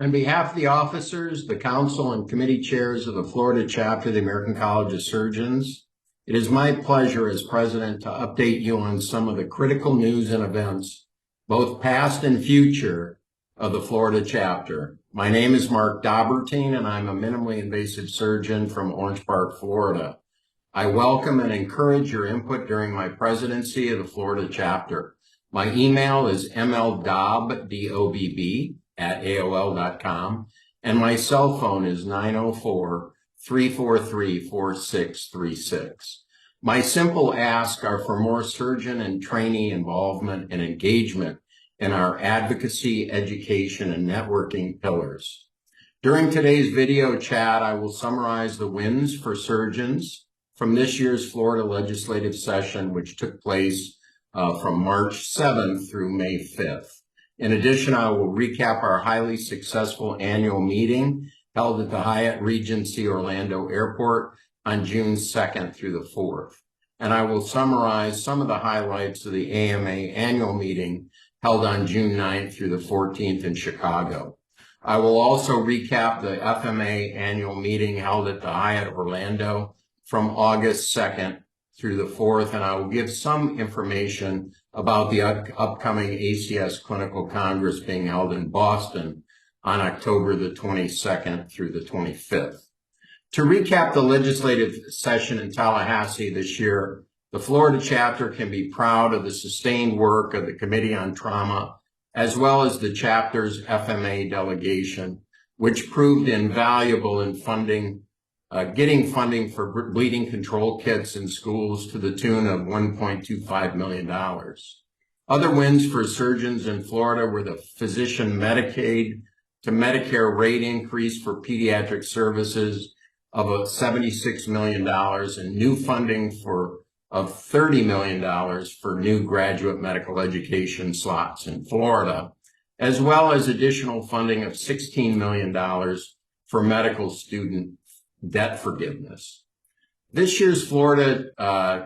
On behalf of the officers, the council, and committee chairs of the Florida chapter of the American College of Surgeons, it is my pleasure as president to update you on some of the critical news and events, both past and future, of the Florida chapter. My name is Mark Dobbertien, and I'm a minimally invasive surgeon from Orange Park, Florida. I welcome and encourage your input during my presidency of the Florida chapter. My email is mldobb, D-O-B-B, at AOL.com, and my cell phone is 904-343-4636. My simple asks are for more surgeon and trainee involvement and engagement in our advocacy, education, and networking pillars. During today's video chat, I will summarize the wins for surgeons from this year's Florida legislative session, which took place from March 7th through May 5th. In addition, I will recap our highly successful annual meeting held at the Hyatt Regency Orlando Airport on June 2nd through the 4th. And I will summarize some of the highlights of the AMA annual meeting held on June 9th through the 14th in Chicago. I will also recap the FMA annual meeting held at the Hyatt Orlando from August 2nd through the 4th, and I will give some information about the upcoming ACS Clinical Congress being held in Boston on October the 22nd through the 25th. To recap the legislative session in Tallahassee this year, the Florida chapter can be proud of the sustained work of the Committee on Trauma, as well as the chapter's FMA delegation, which proved invaluable in getting funding for bleeding control kits in schools to the tune of $1.25 million. Other wins for surgeons in Florida were the physician Medicaid to Medicare rate increase for pediatric services of $76 million and new funding of $30 million for new graduate medical education slots in Florida, as well as additional funding of $16 million for medical student debt forgiveness. This year's Florida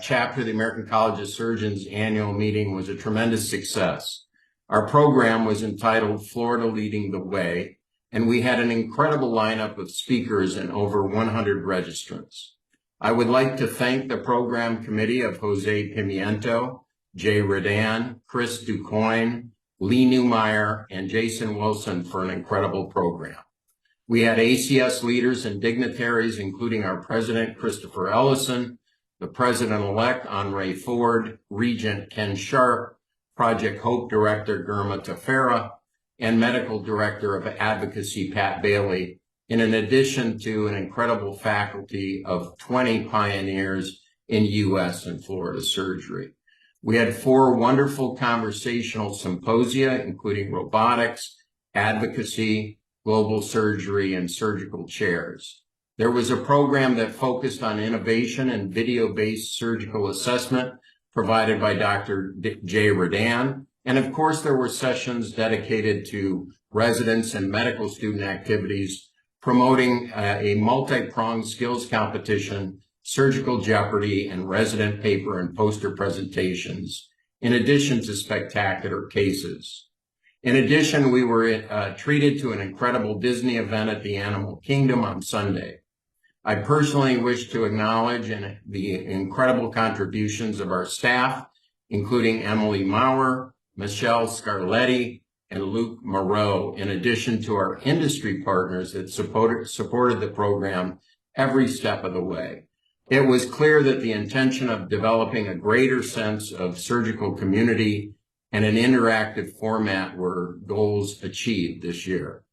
chapter of the American College of Surgeons annual meeting was a tremendous success. Our program was entitled Florida Leading the Way, and we had an incredible lineup of speakers and over 100 registrants. I would like to thank the program committee of Jose Pimiento, Jay Redan, Chris Ducoin, Lee Newmeyer, and Jason Wilson for an incredible program. We had ACS leaders and dignitaries, including our president, Christopher Ellison, the president-elect, Henri Ford, Regent Ken Sharp, Project Hope Director, Gurma Tafera, and Medical Director of Advocacy, Pat Bailey, in addition to an incredible faculty of 20 pioneers in U.S. and Florida surgery. We had 4 wonderful conversational symposia, including robotics, advocacy, global surgery, and surgical chairs. There was a program that focused on innovation and video-based surgical assessment provided by Dr. Jay Redan. And of course, there were sessions dedicated to residents and medical student activities promoting a multi-pronged skills competition, surgical jeopardy, and resident paper and poster presentations, in addition to spectacular cases. In addition, we were treated to an incredible Disney event at the Animal Kingdom on Sunday. I personally wish to acknowledge the incredible contributions of our staff, including Emily Maurer, Michelle Scarletti, and Luke Moreau, in addition to our industry partners that supported the program every step of the way. It was clear that the intention of developing a greater sense of surgical community and an interactive format were goals achieved this year.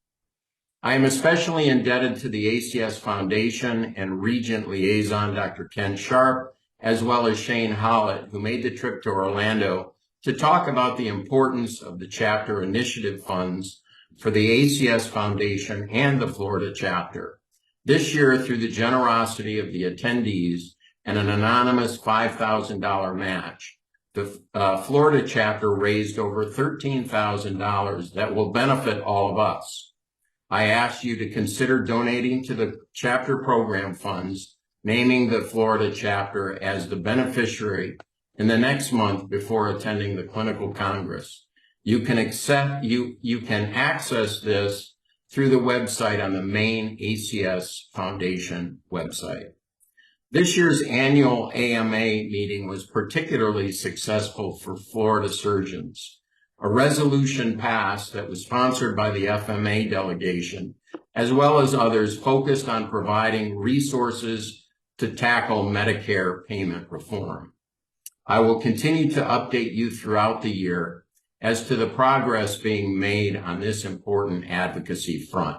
I am especially indebted to the ACS Foundation and Regent Liaison, Dr. Ken Sharp, as well as Shane Hollett, who made the trip to Orlando to talk about the importance of the chapter initiative funds for the ACS Foundation and the Florida chapter. This year, through the generosity of the attendees and an anonymous $5,000 match, the Florida chapter raised over $13,000 that will benefit all of us. I ask you to consider donating to the chapter program funds, naming the Florida chapter as the beneficiary in the next month before attending the clinical congress. You can access this through the website on the main ACS Foundation website. This year's annual AMA meeting was particularly successful for Florida surgeons. A resolution passed that was sponsored by the FMA delegation, as well as others, focused on providing resources to tackle Medicare payment reform. I will continue to update you throughout the year as to the progress being made on this important advocacy front.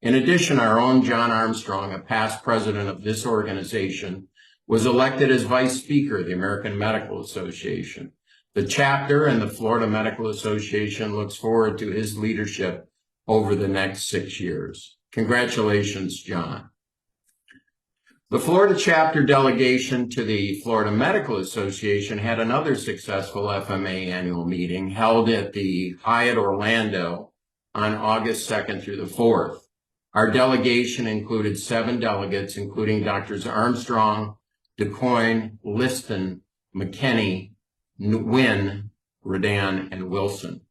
In addition, our own John Armstrong, a past president of this organization, was elected as Vice Speaker of the American Medical Association. The chapter and the Florida Medical Association looks forward to his leadership over the next 6 years. Congratulations, John. The Florida chapter delegation to the Florida Medical Association had another successful FMA annual meeting held at the Hyatt Orlando on August 2nd through the 4th. Our delegation included 7 delegates, including Drs. Armstrong, DeCoyne, Liston, McKinney, Nguyen, Redan, and Wilson.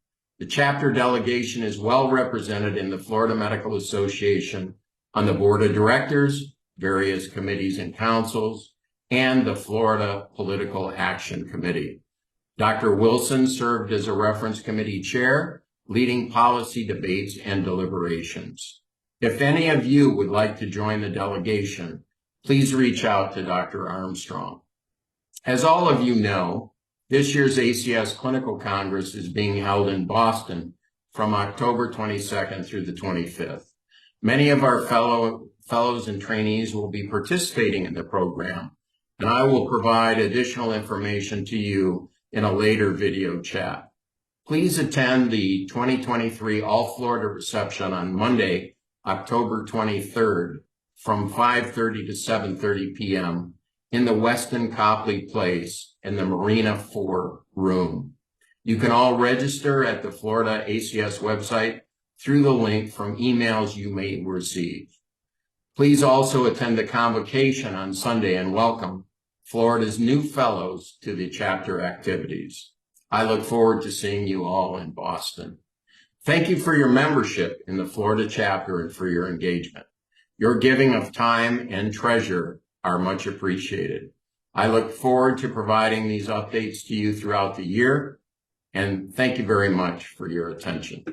The chapter delegation is well represented in the Florida Medical Association on the board of directors, various committees and councils, and the Florida Political Action Committee. Dr. Wilson served as a reference committee chair, leading policy debates and deliberations. If any of you would like to join the delegation, please reach out to Dr. Armstrong. As all of you know, this year's ACS Clinical Congress is being held in Boston from October 22nd through the 25th. Many of our fellows and trainees will be participating in the program, and I will provide additional information to you in a later video chat. Please attend the 2023 All Florida reception on Monday, October 23rd from 5:30 to 7:30 p.m. in the Westin Copley Place in the Marina 4 room. You can all register at the Florida ACS website through the link from emails you may receive. Please also attend the convocation on Sunday and welcome Florida's new fellows to the chapter activities. I look forward to seeing you all in Boston. Thank you for your membership in the Florida chapter and for your engagement. Your giving of time and treasure are much appreciated. I look forward to providing these updates to you throughout the year, and thank you very much for your attention.